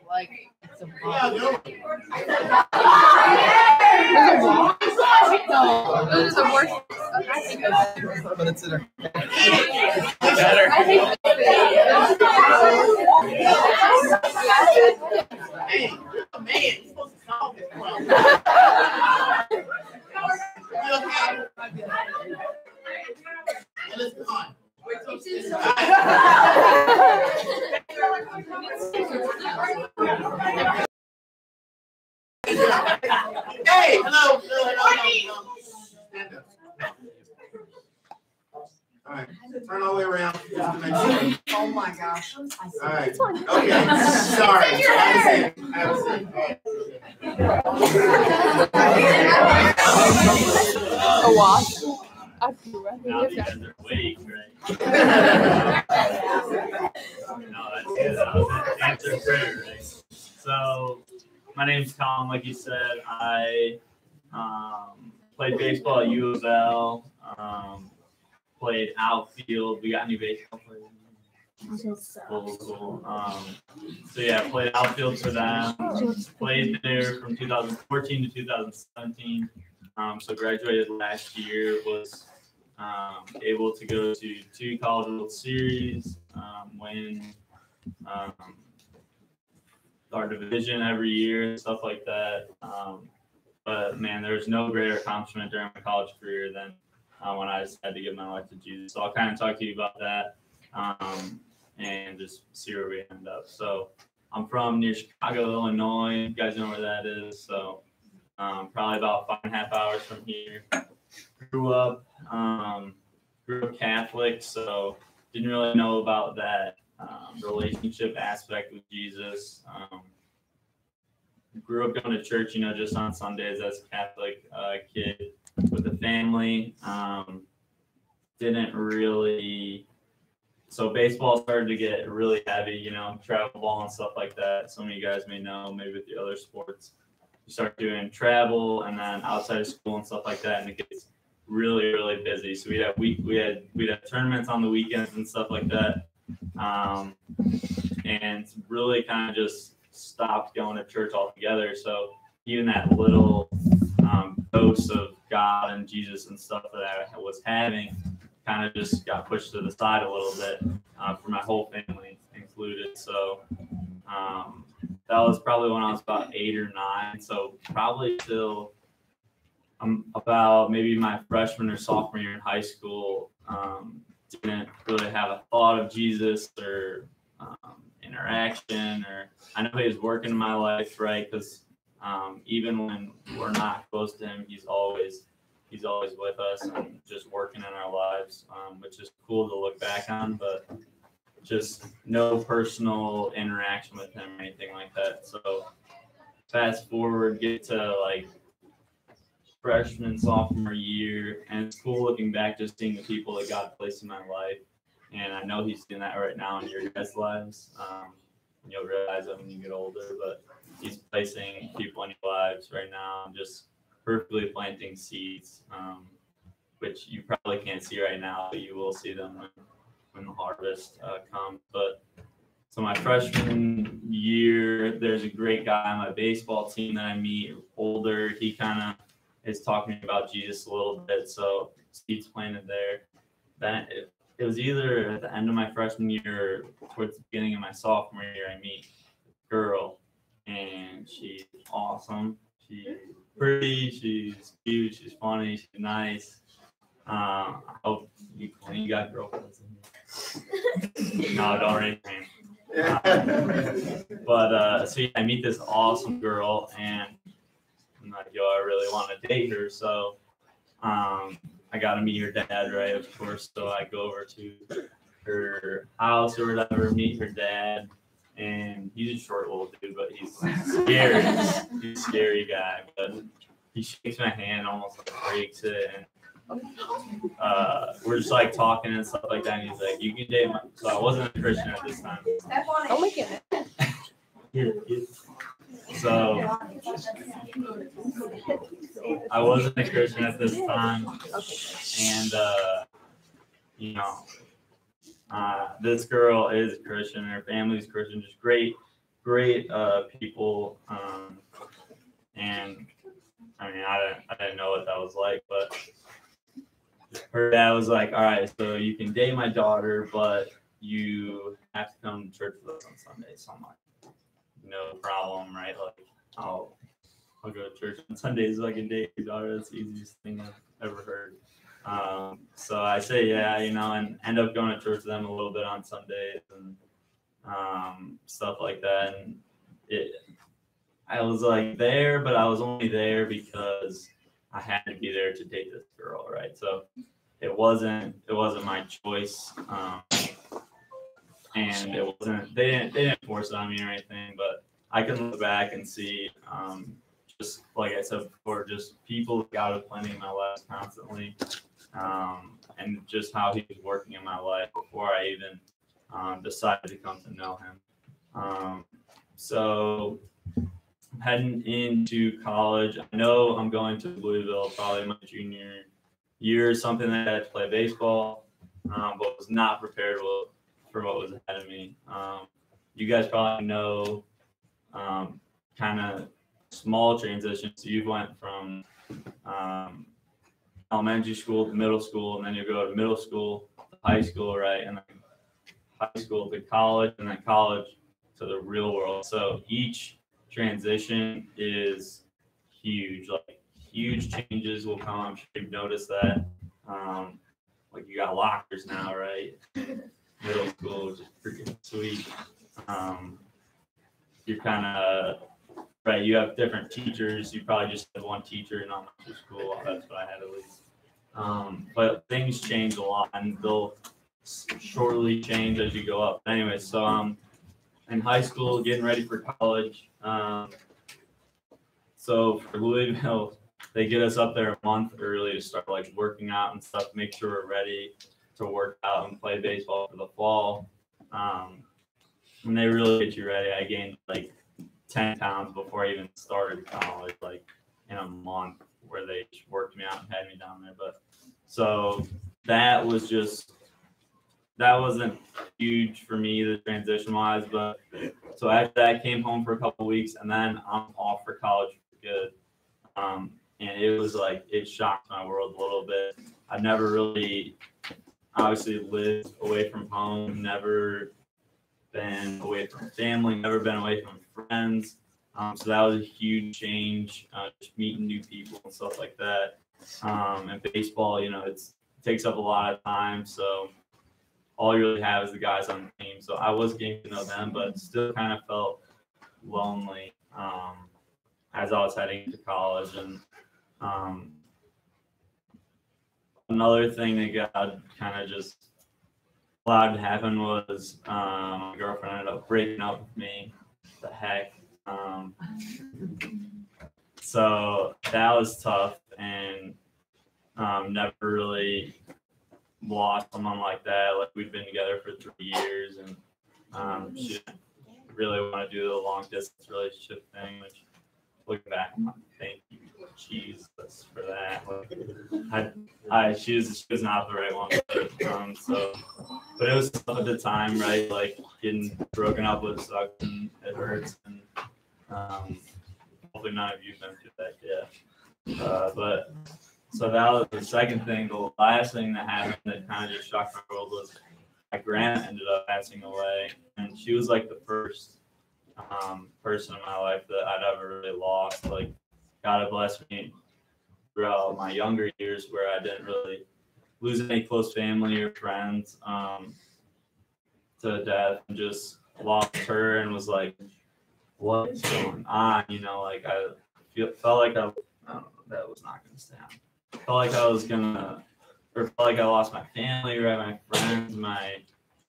Like, it's a no, those are the worst. I think But it's in her. better. I hate Hey, man, you're supposed to solve this problem. Let's go on. Hey, hello. Stand up. All right, turn all the way around. Oh my gosh. All right. Okay. Sorry. Have a seat. A wasp. Now you guys are awake, right? No, that's good. Answer prayer, right? So, my name's Colin. Like you said, I played baseball at U of L. Played outfield. We got new baseball players. Cool. So yeah, played outfield for them. Played there from 2014 to 2017. So graduated last year. Was able to go to 2 College World Series. Win our division every year and stuff like that. But man, there was no greater accomplishment during my college career than when I decided to give my life to Jesus. So I'll kind of talk to you about that and just see where we end up. So I'm from near Chicago, Illinois. You guys know where that is. So probably about 5.5 hours from here. Grew up Catholic, so didn't really know about that relationship aspect with Jesus. Grew up going to church, just on Sundays as a Catholic kid with the family. Didn't really, so baseball started to get really heavy, travel ball and stuff like that. Some of you guys may know, maybe with the other sports, you start doing travel and then outside of school and stuff like that, and it gets really, really busy. So we'd have tournaments on the weekends and stuff like that, and really kind of just stopped going to church altogether. So even that little dose of God and Jesus and stuff that I was having kind of just got pushed to the side a little bit for my whole family included. So that was probably when I was about 8 or 9. So probably till about maybe my freshman or sophomore year in high school, didn't really have a thought of Jesus or interaction, or I know he was working in my life, right? Because even when we're not close to him, he's always with us and just working in our lives, which is cool to look back on, but just no personal interaction with him or anything like that. So fast forward, get to like freshman, sophomore year, and it's cool looking back, just seeing the people that God placed in my life. And I know he's doing that right now in your guys' lives. And you'll realize that when you get older, but he's placing people in your lives right now and just perfectly planting seeds, which you probably can't see right now, but you will see them when the harvest comes. But so my freshman year, there's a great guy on my baseball team that I meet, older. He kind of is talking about Jesus a little bit, so seeds planted there. Then it was either at the end of my freshman year or towards the beginning of my sophomore year, I meet a girl, and she's awesome. She's pretty, she's cute, she's funny, she's nice. I hope you got girlfriends in here. No, don't raise your hand. But so yeah, I meet this awesome girl, and I'm like, yo, I really want to date her. So I got to meet her dad, right? Of course. So I go over to her house or whatever, meet her dad. And he's a short little dude, but he's scary. He's a scary guy. But he shakes my hand, almost like breaks it. And we're just like talking and stuff like that. And he's like, you can date my. So I wasn't a Christian at this time. Oh my goodness. Here. So I wasn't a Christian at this time, and you know, this girl is a Christian, her family's Christian, just great people. And I mean, I didn't know what that was like, but her dad was like, "All right, so you can date my daughter, but you have to come to church with us on Sundays." So I'm like, "No problem, right? Like, I'll go to church on Sundays so I can date your daughter. That's the easiest thing I've ever heard." So I say, yeah, and end up going to church with them a little bit on Sundays and stuff like that. And I was like there, but I was only there because I had to be there to date this girl, right? So it wasn't my choice, and it wasn't. They didn't force it on me or anything, but I can look back and see, just like I said before, just people God was planning in my life constantly, and just how He was working in my life before I even decided to come to know Him. So heading into college, I know I'm going to Louisville probably my junior year or something like that to play baseball, but was not prepared for what was ahead of me. You guys probably know kind of small transitions. So you went from elementary school to middle school, and then you go to middle school to high school, right? And then high school to college, and then college to the real world. So each transition is huge. Like huge changes will come. I'm sure you've noticed that. Like you got lockers now, right? Middle school, which is freaking sweet. You're kind of right. You have different teachers. You probably just have one teacher in elementary school. That's what I had at least. But things change a lot, and they'll shortly change as you go up. Anyway, so in high school, getting ready for college. So for Louisville, they get us up there a month early to start like working out and stuff, make sure we're ready to work out and play baseball for the fall. And they really get you ready. I gained like 10 pounds before I even started college, like in a month, where they worked me out and had me down there. But so that wasn't huge for me, the transition wise. But so after that, I came home for a couple of weeks, and then I'm off for college for good. And it was like, it shocked my world a little bit. I've never really obviously lived away from home, never been away from family, never been away from friends. So that was a huge change, just meeting new people and stuff like that. And baseball, it takes up a lot of time. So all you really have is the guys on the team. So I was getting to know them, but still kind of felt lonely as I was heading to college. And another thing that God kind of just allowed to happen was my girlfriend ended up breaking up with me. The heck. So that was tough, and never really lost someone like that. Like we'd been together for 3 years, and she didn't really want to do the long distance relationship thing, which looking back, thank you, Jesus, for that. Like, she was not the right one. But it was tough at the time, right? Like getting broken up with sucks and it hurts, and hopefully none of you've been through that yet. But so that was the second thing. The last thing that happened that kind of just shocked my world was my grandma ended up passing away, and she was like the first person in my life that I'd ever really lost. Like God had blessed me throughout my younger years where I didn't really lose any close family or friends to death, and just lost her and was like, what's going on? Like I felt like I don't know, that was not gonna stand. Felt like I was gonna, or felt like I lost my family, right? My friends, my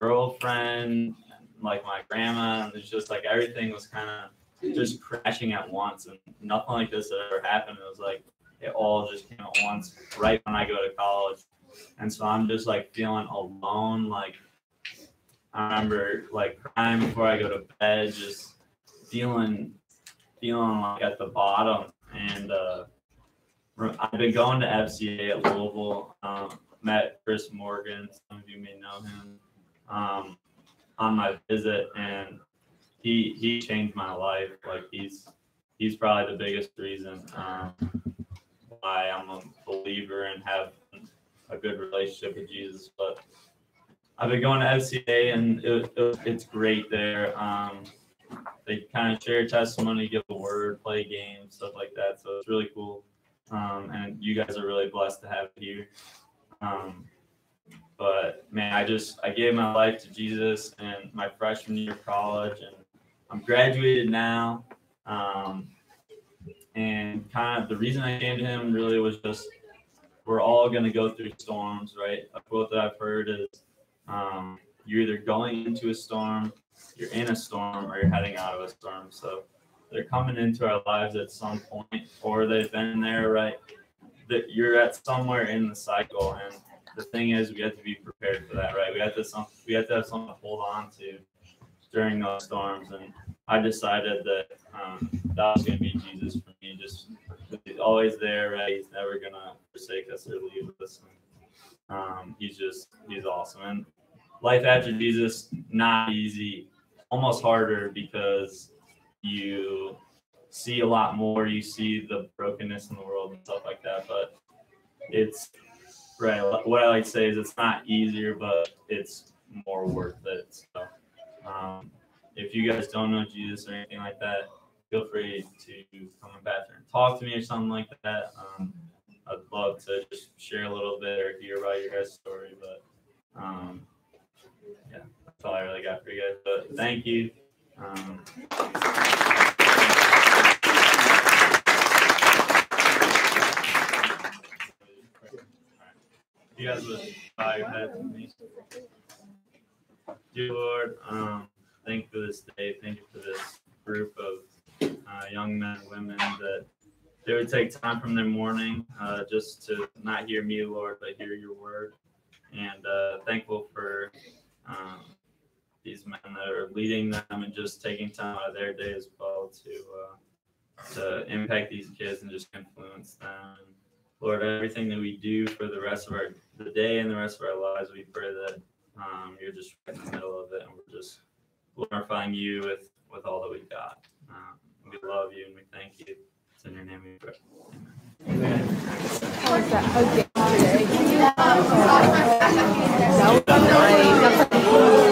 girlfriend, like my grandma, and it's just like everything was kind of just crashing at once, and nothing like this had ever happened. It was like it all just came at once right when I go to college, and so I'm just like feeling alone. Like I remember like crying before I go to bed, just feeling feeling like at the bottom, and I've been going to FCA at Louisville. Met Chris Morgan, some of you may know him, on my visit, and he changed my life. Like he's probably the biggest reason why I'm a believer and have a good relationship with Jesus. But I've been going to FCA, and it's great there. They kind of share testimony, give a word, play games, stuff like that. So it's really cool. And you guys are really blessed to have it here. But man, I gave my life to Jesus in my freshman year of college, and I'm graduated now. And kind of the reason I came to him really was just, we're all going to go through storms, right? A quote that I've heard is, you're either going into a storm, you're in a storm, or you're heading out of a storm. So they're coming into our lives at some point, or they've been there, right? That you're at somewhere in the cycle, and the thing is, we have to be prepared for that, right? We have to have something to hold on to during those storms. And I decided that that was going to be Jesus for me. Just he's always there, right? He's never gonna forsake us or leave us. And, he's awesome. And life after Jesus, not easy, almost harder, because you see a lot more. You see the brokenness in the world and stuff like that. But it's right. What I like to say is it's not easier, but it's more worth it. So, if you guys don't know Jesus or anything like that, feel free to come back there and talk to me or something like that. I'd love to just share a little bit or hear about your guys' story. But yeah, that's all I really got for you guys. But thank you. You guys would bow your heads with me. Dear Lord, thank you for this day. Thank you for this group of young men and women that they would take time from their morning just to not hear me, Lord, but hear your word. And thankful for these men that are leading them and just taking time out of their day as well to impact these kids and just influence them. And Lord, everything that we do for the rest of the day and the rest of our lives, we pray that you're just right in the middle of it, and we're just glorifying you with all that we've got. We love you and we thank you. It's in your name we pray. Amen. How was that? Okay.